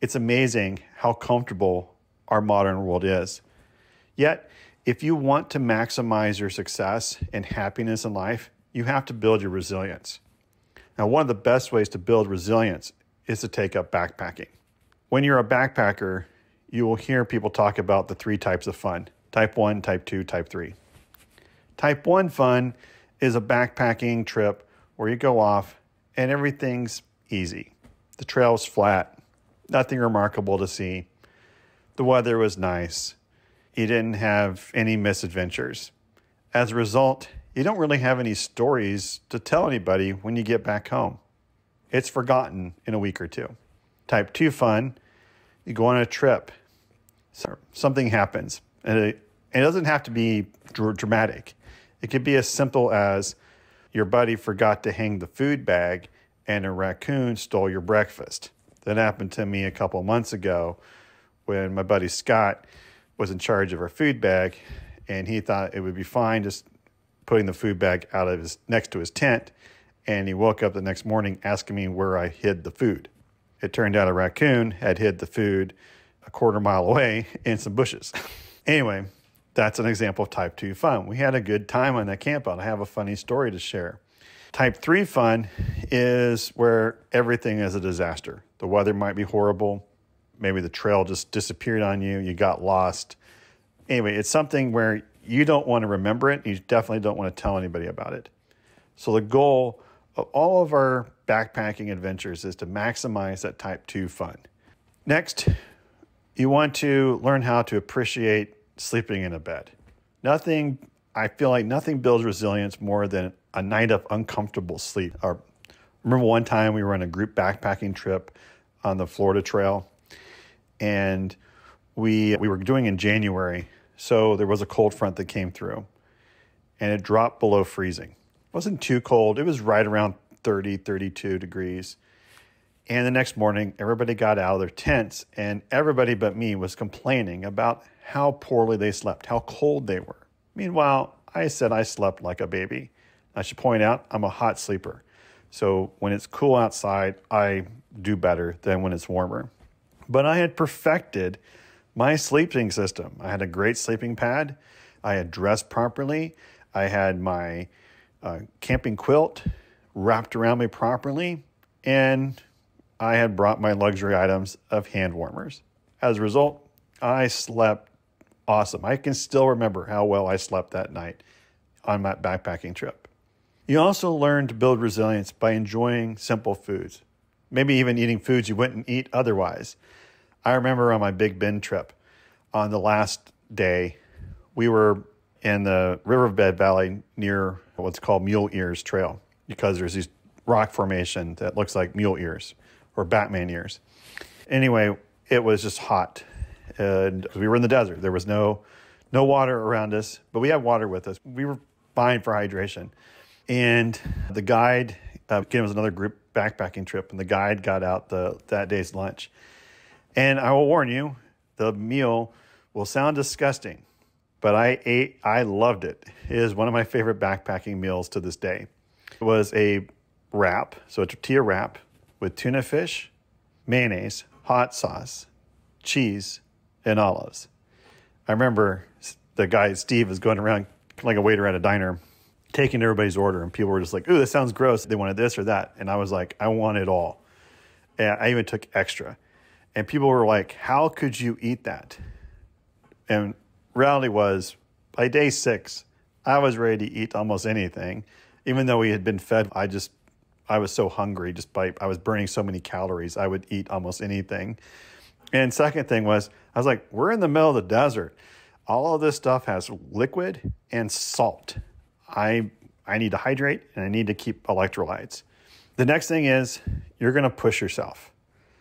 It's amazing how comfortable our modern world is. Yet, if you want to maximize your success and happiness in life, you have to build your resilience. Now, one of the best ways to build resilience is to take up backpacking. When you're a backpacker, you will hear people talk about the 3 types of fun: type 1, type 2, type 3. Type 1 fun is a backpacking trip where you go off and everything's easy. The trail's flat, nothing remarkable to see. The weather was nice. You didn't have any misadventures. As a result, you don't really have any stories to tell anybody when you get back home. It's forgotten in a week or two. Type 2 fun, you go on a trip. Something happens. And it doesn't have to be dramatic. It could be as simple as your buddy forgot to hang the food bag and a raccoon stole your breakfast. That happened to me a couple months ago when my buddy Scott was in charge of our food bag, and he thought it would be fine just putting the food bag next to his tent, and he woke up the next morning asking me where I hid the food. It turned out a raccoon had hid the food a quarter mile away in some bushes. Anyway, that's an example of type 2 fun. We had a good time on that camp out. I have a funny story to share. Type 3 fun is where everything is a disaster. The weather might be horrible. Maybe the trail just disappeared on you. You got lost. Anyway, it's something where you don't want to remember it. You definitely don't want to tell anybody about it. So the goal of all of our backpacking adventures is to maximize that type 2 fun. Next, you want to learn how to appreciate sleeping in a bed. I feel like nothing builds resilience more than a night of uncomfortable sleep. I remember one time we were on a group backpacking trip on the Florida Trail, and we were doing in January, so there was a cold front that came through, and it dropped below freezing. It wasn't too cold. It was right around 30, 32 degrees. And the next morning, everybody got out of their tents, and everybody but me was complaining about how poorly they slept, how cold they were. Meanwhile, I said I slept like a baby. I should point out, I'm a hot sleeper. So when it's cool outside, I do better than when it's warmer. But I had perfected my sleeping system. I had a great sleeping pad. I had dressed properly. I had my camping quilt wrapped around me properly. And I had brought my luxury items of hand warmers. As a result, I slept awesome. I can still remember how well I slept that night on that backpacking trip. You also learn to build resilience by enjoying simple foods, maybe even eating foods you wouldn't eat otherwise. I remember on my Big Bend trip, on the last day, we were in the riverbed valley near what's called Mule Ears Trail, because there's these rock formation that looks like mule ears or Batman ears. Anyway, it was just hot. And we were in the desert. There was no water around us, but we had water with us. We were fine for hydration. And the guide, again, it was another group backpacking trip, and the guide got out that day's lunch. And I will warn you, the meal will sound disgusting, but I loved it. It is one of my favorite backpacking meals to this day. It was a wrap, so a tortilla wrap with tuna fish, mayonnaise, hot sauce, cheese, and olives. I remember the guy, Steve, was going around like a waiter at a diner, taking everybody's order, and people were just like, ooh, this sounds gross. They wanted this or that. And I was like, I want it all. And I even took extra. And people were like, how could you eat that? And reality was, by day 6, I was ready to eat almost anything. Even though we had been fed, I was so hungry, I was burning so many calories, I would eat almost anything. And second thing was, I was like, we're in the middle of the desert. All of this stuff has liquid and salt. I need to hydrate, and I need to keep electrolytes. The next thing is, you're going to push yourself.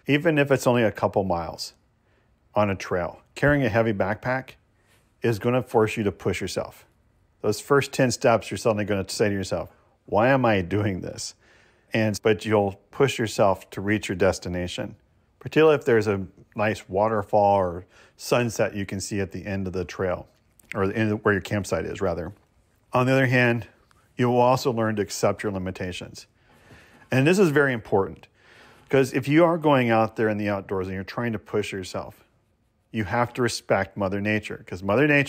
Even if it's only a couple miles on a trail, carrying a heavy backpack is going to force you to push yourself. Those first 10 steps, you're suddenly going to say to yourself, why am I doing this? But you'll push yourself to reach your destination, particularly if there's a nice waterfall or sunset you can see at the end of the trail, or the end of where your campsite is, rather. On the other hand, you will also learn to accept your limitations. And this is very important. Because if you are going out there in the outdoors and you're trying to push yourself, you have to respect Mother Nature, because Mother Nature